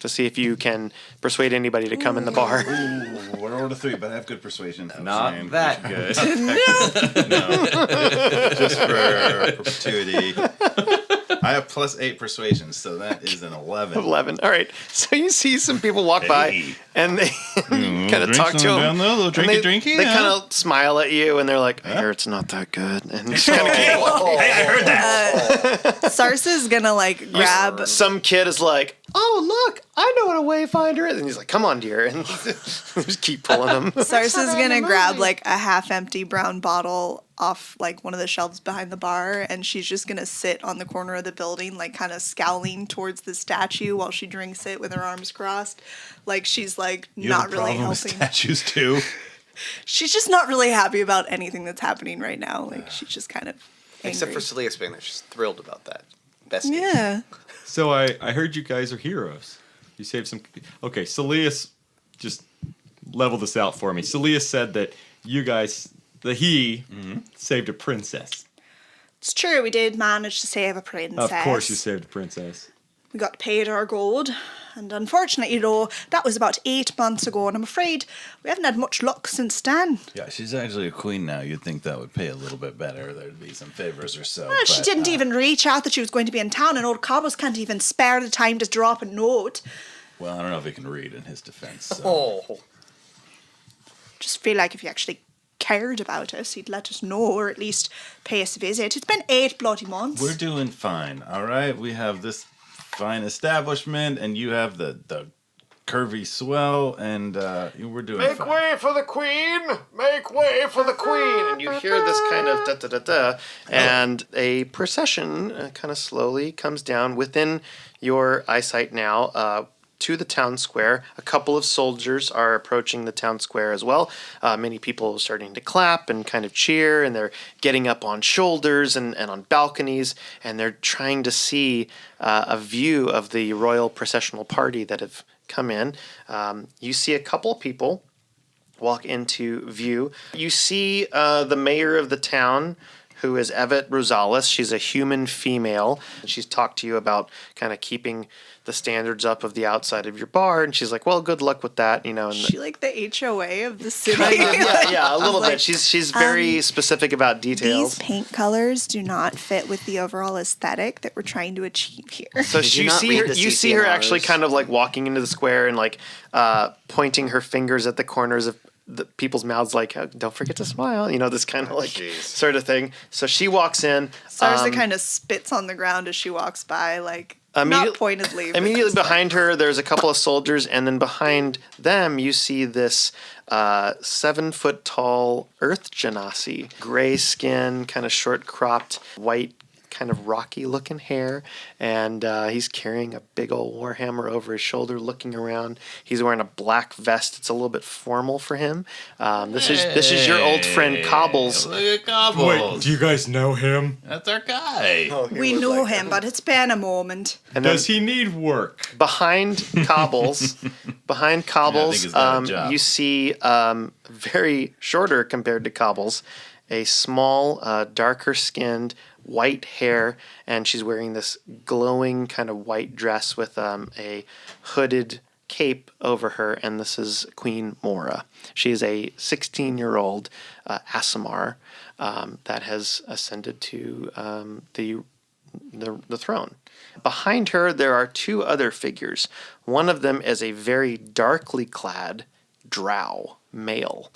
to see if you can persuade anybody to come in the bar. Ooh, we're over to 3, but I have good persuasion. Not that good. No. Just for perpetuity. I have +8 persuasion, so that is an 11. 11. All right. So you see some people walk by, Hey. and they kind of drink talk to some him. down there, little and drinky, They huh? kind of smile at you, and they're like, I hear it's not that good. And just kind of keep walking. Hey, I heard that. Sarsa's gonna like grab. Some kid is like, oh, look, I know what a wayfinder is. And he's like, come on, dear. And just keep pulling him. Sarsa's gonna grab like a half-empty brown bottle off like one of the shelves behind the bar, and she's just gonna sit on the corner of the building, like kind of scowling towards the statue while she drinks it with her arms crossed, like she's like You not have a really problem with helping. statues too. She's just not really happy about anything that's happening right now. Like she's just kind of angry. Except for Saeleas being there. She's thrilled about that. Best. Yeah. So I heard you guys are heroes. You saved some. Okay, Saeleas, just level this out for me. Saeleas said that you guys, that he saved a princess. It's true, we did manage to save a princess. Of course, you saved a princess. We got paid our gold, and unfortunately, though, that was about 8 months ago, and I'm afraid we haven't had much luck since then. Yeah, she's actually a queen now. You'd think that would pay a little bit better. There'd be some favors or so. Well, she but, didn't even reach out that she was going to be in town, and old Cobbles can't even spare the time to drop a note. Well, I don't know if he can read in his defense. So. Oh. Just feel like if he actually cared about us, he'd let us know, or at least pay us a visit. It's been 8 bloody months. We're doing fine, all right? We have this fine establishment, and you have the curvy swell, and we're doing Make fine. way for the queen! Make way for the queen! And you hear this kind of da-da-da-da, and a procession kind of slowly comes down within your eyesight now. to the town square. A couple of soldiers are approaching the town square as well. Many people are starting to clap and kind of cheer, and they're getting up on shoulders and on balconies, and they're trying to see a view of the royal processional party that have come in. You see a couple of people walk into view. You see the mayor of the town, who is Evet Rosales. She's a human female. She's talked to you about kind of keeping the standards up of the outside of your bar, and she's like, well, good luck with that, you know. And She like the HOA of the city. yeah, a little Like, bit. She's very specific about details. These paint colors do not fit with the overall aesthetic that we're trying to achieve here. So Did you you not see read her. the You see her actually CCNRs? kind of like walking into the square and like pointing her fingers at the corners of the people's mouths, like "Don't forget to smile," you know, this kind of like sort of thing. So she walks in. Sarsa kind of spits on the ground as she walks by, like Immediate- not pointedly. but Immediately just, like, behind her, there's a couple of soldiers, and then behind them, you see this 7-foot tall Earth Genasi, gray skin, kind of short cropped, white, kind of rocky looking hair, and he's carrying a big old warhammer over his shoulder, looking around. He's wearing a black vest. It's a little bit formal for him. This is your old friend Cobbles. Look at Cobbles. Wait, do you guys know him? That's our guy. we know him, but it's been a moment. And then Does he need work? behind Cobbles, he's got a job. you see very shorter compared to Cobbles, a small, darker skinned, white hair, and she's wearing this glowing kind of white dress with a hooded cape over her, and this is Queen Mora. She is a 16-year-old Aasimar that has ascended to the throne. Behind her, there are two other figures. One of them is a very darkly clad drow male.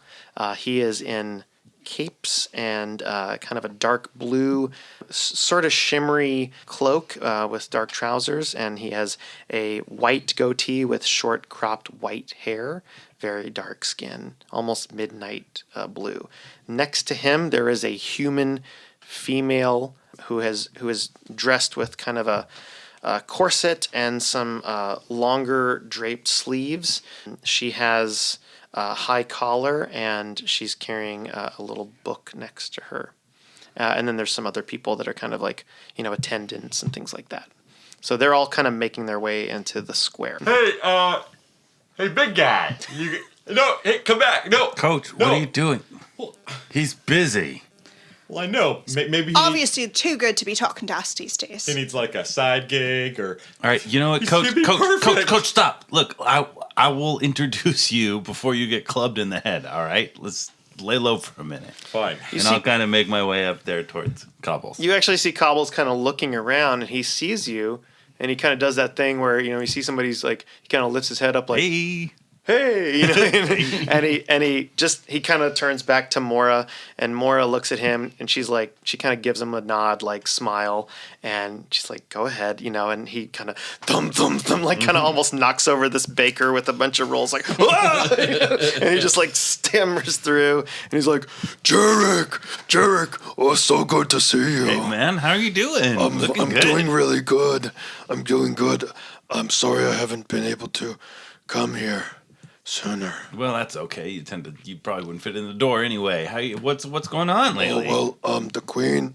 He is in capes and kind of a dark blue, sort of shimmery cloak with dark trousers, and he has a white goatee with short cropped white hair, very dark skin, almost midnight blue. Next to him, there is a human female who is dressed with kind of a corset and some longer draped sleeves. She has a high collar, and she's carrying a little book next to her. And then there's some other people that are kind of like, you know, attendants and things like that. So they're all kind of making their way into the square. Hey, big guy. Hey, come back. No, Coach, no. what are you doing? He's busy. Well, I know. Maybe Obviously, too good to be talking to us these days. he needs like a side gig or. All right, you know what, He's Coach? gonna be Coach, perfect. Coach, stop. Look, I will introduce you before you get clubbed in the head. All right, let's lay low for a minute, Fine. and I'll kind of make my way up there towards Cobbles. You actually see Cobbles kind of looking around, and he sees you, and he kind of does that thing where, you know, you see somebody's like, he kind of lifts his head up like, Hey, you know, and he kind of turns back to Mora, and Mora looks at him, and she kind of gives him a nod, like smile, and she's like, go ahead, you know, and he kind of thumb, like kind of almost knocks over this baker with a bunch of rolls, like, "Ah!" And he just like stammers through, and he's like, Jerik, oh, so good to see you. hey, man, how are you doing? I'm good. doing really good. I'm doing good. I'm sorry I haven't been able to come here sooner. Well, that's okay. You probably wouldn't fit in the door anyway. What's going on lately? The Queen,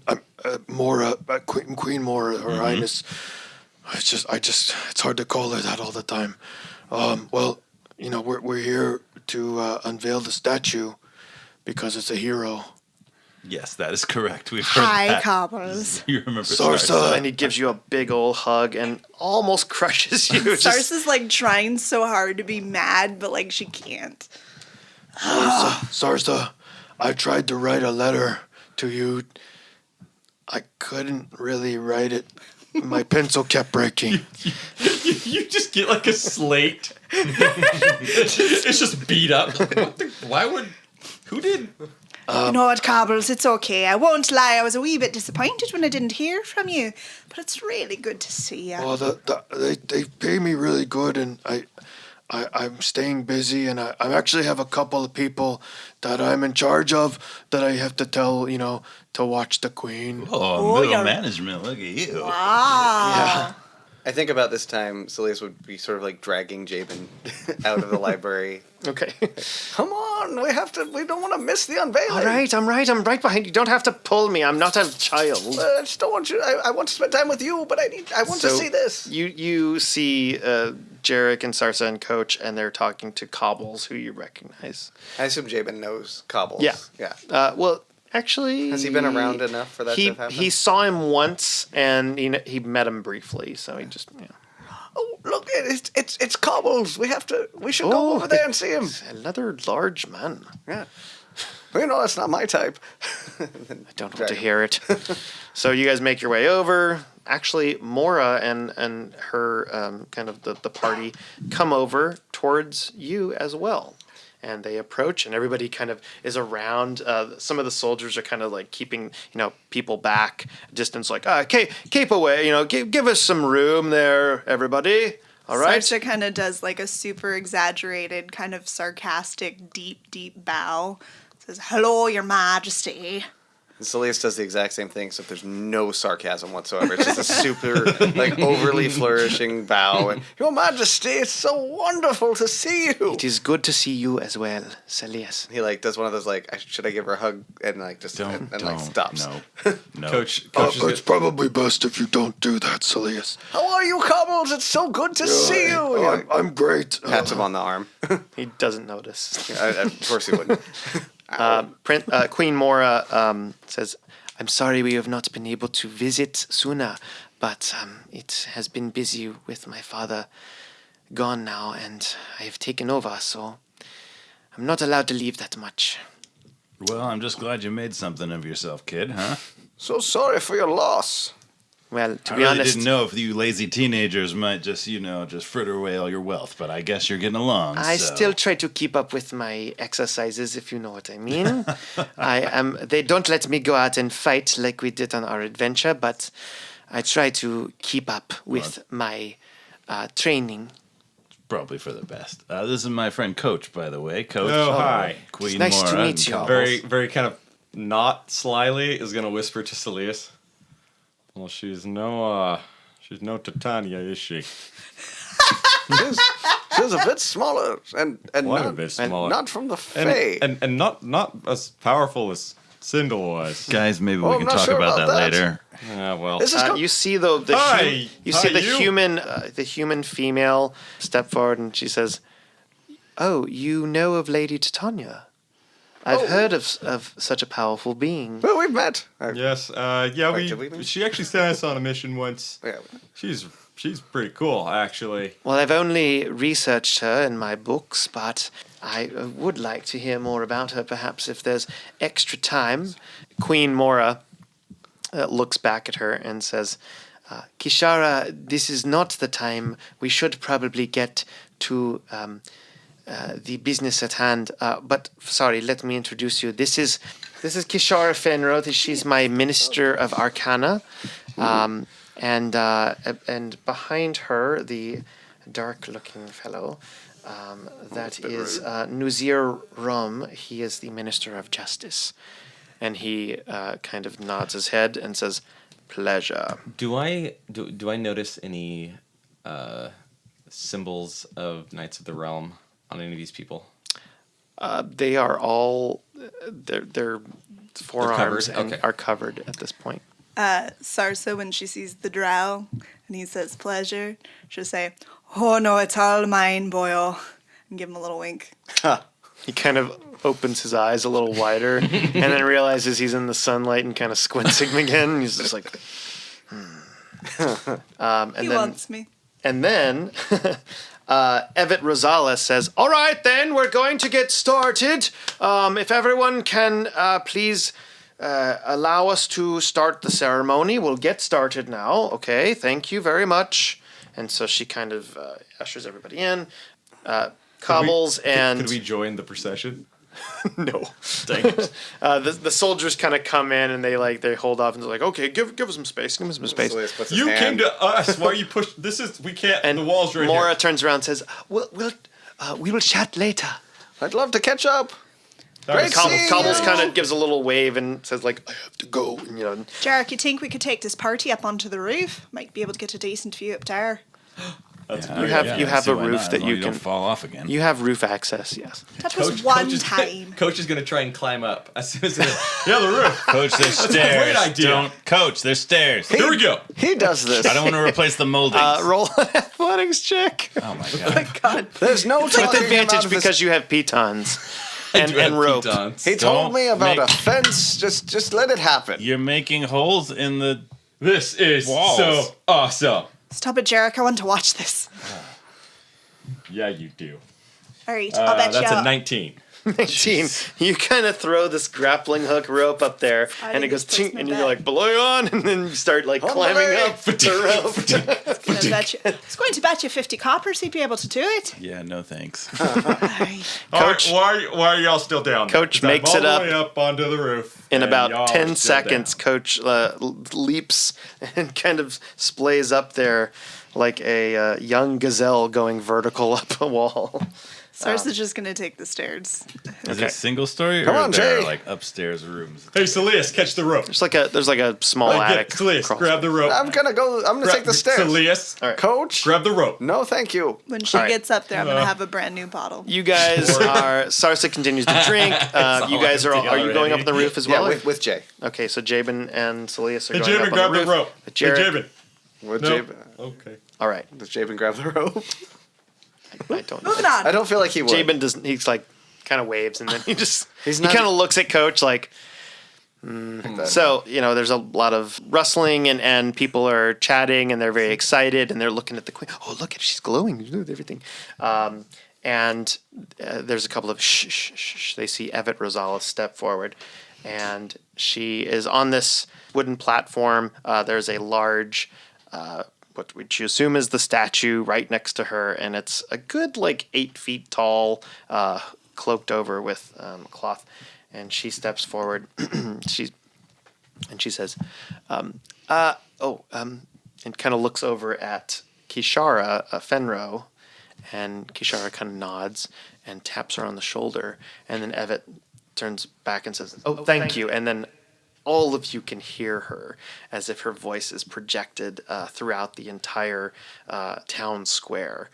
Mora, Queen Mora, Her Highness. It's hard to call her that all the time. You know, we're here to unveil the statue because it's a hero. Yes, that is correct. We've heard Hi, that. Cobbles. You remember Sarsa. and he gives you a big old hug and almost crushes you. Just, Sarsa's like trying so hard to be mad, but like she can't. Sarsa, I tried to write a letter to you. I couldn't really write it. My pencil kept breaking. You just get like a slate. It's just beat up. Who did? You know what, Cobbles, it's okay. I won't lie, I was a wee bit disappointed when I didn't hear from you, but it's really good to see you. Well, they pay me really good, and I'm staying busy, and I actually have a couple of people that I'm in charge of that I have to tell, you know, to watch the Queen. Oh, middle management. Look at you. Wow. I think about this time, Saeleas would be sort of like dragging Jabin out of the library. Okay. Come on, we don't want to miss the unveiling. All right, I'm right behind you. You don't have to pull me. I'm not a child. I just don't want you. I want to spend time with you, but I want to see this. You see Jerik and Sarsa and Coach, and they're talking to Cobbles, who you recognize. I assume Jabin knows Cobbles. Yeah. Yeah. Well, actually... Has he been around enough for that to have happened? He saw him once, and he met him briefly, so he just... Yeah. Oh, look! It's Cobbles. We should go over there and see him. Another large man. Yeah. Well, that's not my type. I don't want to hear it. So you guys make your way over. Actually, Mora and her kind of the party come over towards you as well. And they approach, and everybody kind of is around. Some of the soldiers are kind of like keeping, people back, distance, like, keep away, give us some room there, everybody. All right. Sarsa kind of does like a super exaggerated, kind of sarcastic, deep bow. Says, "Hello, Your Majesty." And Saeleas does the exact same thing, except there's no sarcasm whatsoever. It's just a super, overly flourishing bow. And, Your Majesty, it's so wonderful to see you. It is good to see you as well, Saeleas. He does one of those should I give her a hug? And stops. No. Coach It's probably best if you don't do that, Saeleas. How are you, Cobbles? It's so good to see you. I'm great. Pats him on the arm. He doesn't notice. Of course he wouldn't. Queen Mora says, "I'm sorry we have not been able to visit sooner, but it has been busy with my father gone now, and I have taken over, so I'm not allowed to leave that much." Well, I'm just glad you made something of yourself, kid, huh? So sorry for your loss. Well, to I be really honest, didn't know if you lazy teenagers might just fritter away all your wealth, but I guess you're getting along. I so. still try to keep up with my exercises, if you know what I mean. They don't let me go out and fight like we did on our adventure, but I try to keep up with my training. Probably for the best. This is my friend Coach, by the way. Coach. Oh, hi. Queen It's nice to Mora meet you. and Very, very kind of not slyly is going to whisper to Saeleas. Well, she's no Titania, is she? She's a bit smaller and Quite not, a bit smaller. not from the Fae. And not as powerful as Sindel was. Guys, maybe we I'm can not talk sure about that about that. later. Yeah, well. This is You see the Hi. the human female step forward, and she says, "Oh, you know of Lady Titania? I've heard of such a powerful being." well, we've met. Yes, did we meet? she actually sent us on a mission once. Yeah. She's pretty cool, actually. Well, I've only researched her in my books, but I would like to hear more about her, perhaps if there's extra time. Queen Mora looks back at her and says, "Kishara, this is not the time. We should probably get to the business at hand. But sorry, let me introduce you. This is Kishara Fenroth. She's my Minister of Arcana. And behind her, the dark-looking fellow, that is Nuzir Rum. He is the Minister of Justice." And he kind of nods his head and says, "Pleasure." Do I notice any symbols of Knights of the Realm on any of these people? They are all their forearms covered? Okay. are covered at this point. Sarsa, when she sees the drow and he says pleasure, she'll say, "Oh no, it's all mine, boyo," and give him a little wink. He kind of opens his eyes a little wider and then realizes he's in the sunlight and kind of squints him again. He's just like, He wants me. And then Evet Rosales says, "All right, then, we're going to get started. If everyone can please allow us to start the ceremony. We'll get started now. Okay, thank you very much." And so she kind of ushers everybody in. Cobbles Could we join the procession? No. Dang it. The soldiers kind of come in and they hold off and they're like, "Okay, give us some space. Give us some space." Saeleas puts his You hand- came to us. Why are you push? We can't. And the wall's right Mora here. turns around and says, we will chat later." I'd love to catch up. Great seeing Cobbles you. kind of gives a little wave and says like, I have to go. And, you know, Jerik, you think we could take this party up onto the roof? Might be able to get a decent view up there. That's Yeah, great. you have see a why roof not, that as long you as don't can fall off again. You have roof access, yes. That was one is time. Coach is gonna try and climb up as soon as the roof. Coach, there's a stairs. great idea. Coach, there's stairs. Here we go. He does this. I don't want to replace the moldings. Roll an athletics check. Oh my god. God. There's no With talking him out advantage of this. because you have pitons I and do have rope. pitons. He told Don't me about make- a fence. Just let it happen. You're making holes in the. This is Walls. so awesome. Stop it, Jerik. I want to watch this. Yeah, you do. All right, I'll bet That's you. a 19. 19. You kind of throw this grappling hook rope up there, I and it think goes this puts tink, my and you're bet. like, belay on, and then you start like climbing belay. up the rope. I was going to bet you 50 coppers he'd be able to do it. Yeah, no thanks. Coach- why are y'all still down there? Coach 'Cause I'm makes all it the up way up onto the roof. In and about y'all 10 are still seconds, down. Coach leaps and kind of splays up there like a young gazelle going vertical up a wall. Sarsa's just going to take the stairs. Is it single story or Come on, are there Jay. like upstairs rooms? Hey, Saeleas, catch the rope. There's like a small attic. Saeleas, across. grab the rope. I'm gonna take the stairs. Saeleas, All right. Coach, grab the rope. no, thank you. When she All right. gets up there, I'm going to have a brand new bottle. You guys are. Sarsa continues to drink. You guys are. Are you going up on the roof as Yeah, well? with Jay. Okay, so Jabin and Saeleas are Hey, going Jabin, up on grab the the roof. rope. With Hey, Jerik. Jabin. Would No. Jabin, Okay. All right. Does Jabin grab the rope? I don't know. Moving on. I don't feel like he would. Jabin doesn't. He's like kind of waves and then he just. He's he not- kind of looks at Coach like. But- So, there's a lot of rustling and people are chatting and they're very excited and they're looking at the queen. Oh, look at she's glowing with everything. And there's a couple of shh. They see Evet Rosales step forward and she is on this wooden platform. There's a large, what would you assume is the statue right next to her. And it's a good 8 feet tall, cloaked over with cloth. And she steps forward. she says, and kind of looks over at Kishara Fenro, and Kishara kind of nods and taps her on the shoulder, and then Evet turns back and says, "Oh, thank you," and then all of you can hear her as if her voice is projected throughout the entire town square.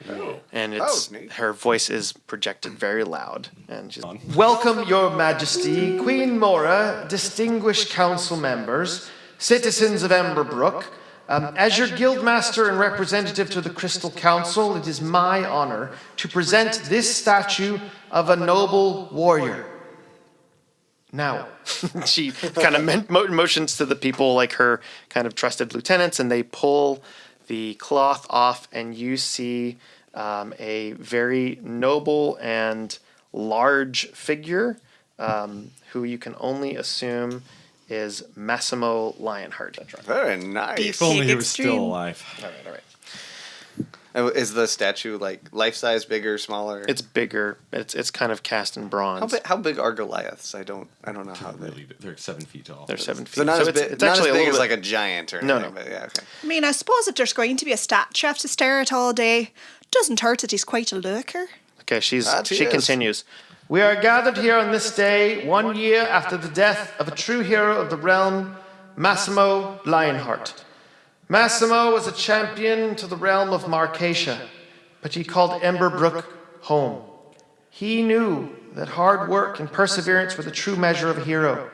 And it's neat. her voice is projected very loud. And she's welcome, Your Majesty, Queen Mora, distinguished council members, citizens of Emberbrook. As your guildmaster and representative to the Crystal Council, it is my honor to present this statue of a noble warrior. Now, she kind of motions to the people like her kind of trusted lieutenants, and they pull the cloth off, and you see a very noble and large figure who you can only assume is Massimo Lionheart. Very nice. If only he was Extreme. still alive. All right. Is the statue life size, bigger, smaller? It's bigger. It's kind of cast in bronze. How big are Goliaths? I don't know how big. Really, they're 7 feet tall. They're 7 feet. So not as it's, big. it's Not actually as a big little as bit, like a giant or No, anything. no. But yeah, okay. I mean, I suppose if there's going to be a statue I have to stare at all day, doesn't hurt that he's quite a lurker. Okay, That he she is. continues. We are gathered here on this day, 1 year after the death of a true hero of the realm, Massimo Lionheart. Massimo was a champion to the realm of Marcatia, but he called Emberbrook home. He knew that hard work and perseverance were the true measure of a hero,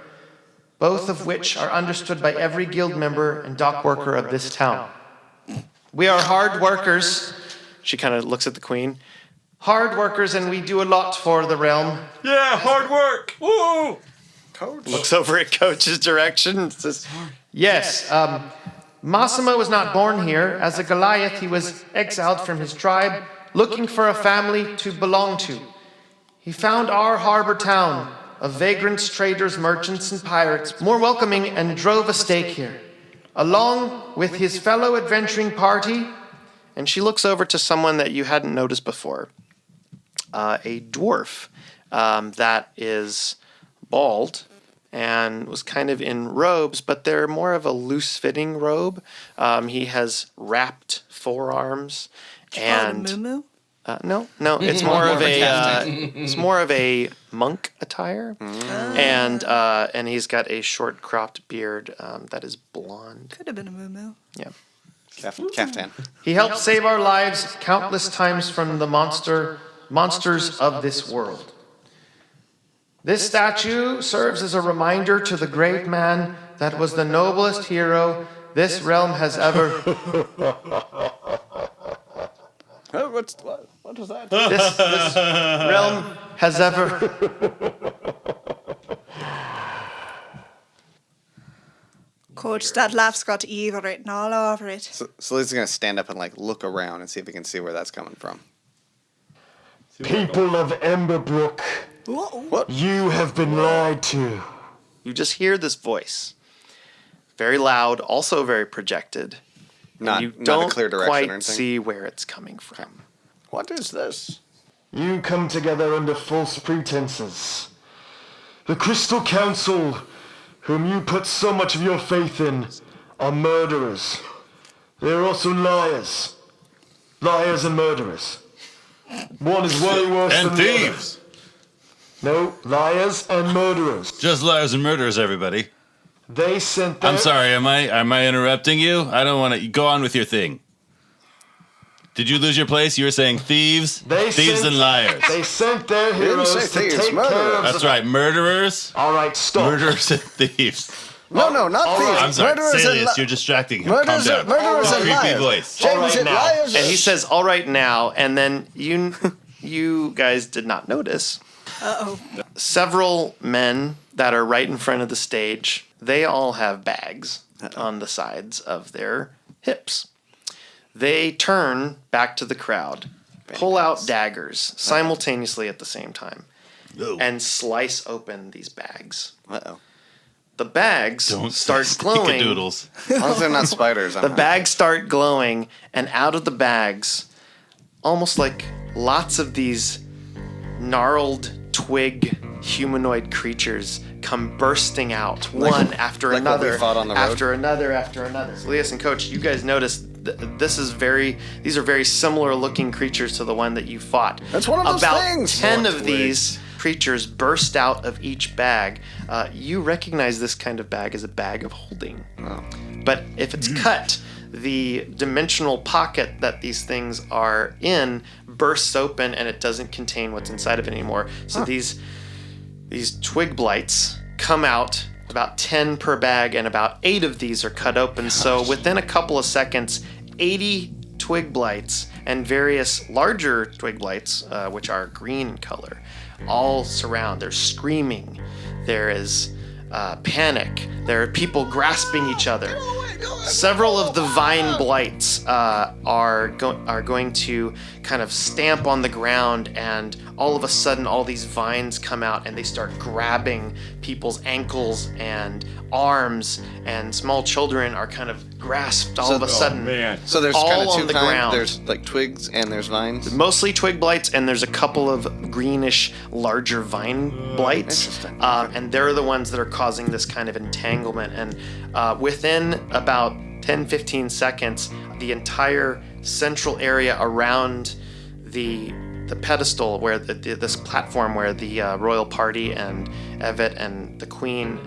both of which are understood by every guild member and dock worker of this town. We are hard workers. She kind of looks at the queen. Hard workers, and we do a lot for the realm. Yeah, hard work. Woo! Looks over at Coach's direction and says, yes, Massimo was not born here. As a Goliath, he was exiled from his tribe, looking for a family to belong to. He found our harbor town of vagrants, traders, merchants, and pirates more welcoming and drove a stake here. Along with his fellow adventuring party, and she looks over to someone that you hadn't noticed before, a dwarf that is bald and was kind of in robes, but they're more of a loose-fitting robe. He has wrapped forearms Call it and a moo-moo? No, it's more of it's more of a monk attire, and he's got a short cropped beard that is blonde. Could have been a moo. Yeah. Caftan. He helped save our lives countless times from the monsters of this world. This statue serves as a reminder to the great man that was the noblest hero this realm has ever. What was that? This realm has ever. Coach, that laugh's got evil written all over it. So Liz is gonna stand up and like look around and see if he can see where that's coming from. People of Emberbrook, What? you have been lied to. You just hear this voice. Very loud, also very projected. Not You not don't a clear direction or quite anything. see where it's coming from. What is this? You come together under false pretenses. The Crystal Council, whom you put so much of your faith in, are murderers. They are also liars. Liars and murderers. One is way worse And than the other. thieves. No, liars and murderers. Just liars and murderers, everybody. They sent their... I'm sorry, am I interrupting you? I don't want to... Go on with your thing. Did you lose your place? You were saying thieves? Thieves and liars. They sent their heroes say to thieves, take care murderers. of... That's right, murderers, All right, stop. murderers and thieves. No, not all thieves. right. I'm sorry, Murderers and Saeleas, you're distracting him. Calm murderers, down. murderers and Creepy liars. voice. James, All right it now. liars. And he says, "All right now," and then you guys did not notice. Uh-oh. Several men that are right in front of the stage, they all have bags on the sides of their hips. They turn back to the crowd, pull out daggers simultaneously at the same time, and slice open these bags. Uh-oh. The bags Don't start say glowing. snickerdoodles. As long as they're not spiders, I'm The happy. bags start glowing, and out of the bags, almost like lots of these gnarled twig humanoid creatures come bursting out, one after like what we another, fought on the road? after another, after another. Saeleas and Coach, you guys notice these are very similar looking creatures to the one that you fought. That's one of those About things. 10 More of twigs. these creatures burst out of each bag. You recognize this kind of bag as a bag of holding. But if it's cut, the dimensional pocket that these things are in bursts open and it doesn't contain what's inside of it anymore. So these twig blights come out, about 10 per bag, and about 8 of these are cut open. So within a couple of seconds, 80 twig blights and various larger twig blights, which are green in color, all surround. They're screaming. There is panic. There are people grasping each other. Several of the vine blights are going to kind of stamp on the ground, and all of a sudden all these vines come out and they start grabbing people's ankles and arms, and small children are kind of grasped all of a sudden. Man. So there's all kind of two on the kinds. ground. There's like twigs and there's vines. Mostly twig blights, and there's a couple of greenish, larger vine blights. Interesting. And they're the ones that are causing this kind of entanglement. And within about 10-15 seconds, the entire central area around the pedestal, where this platform where the royal party and Evet and the queen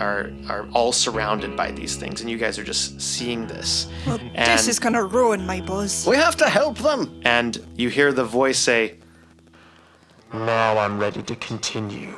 are all surrounded by these things, and you guys are just seeing this. Well, and, this is gonna ruin my buzz. We have to help them. and you hear the voice say, Now I'm ready to continue.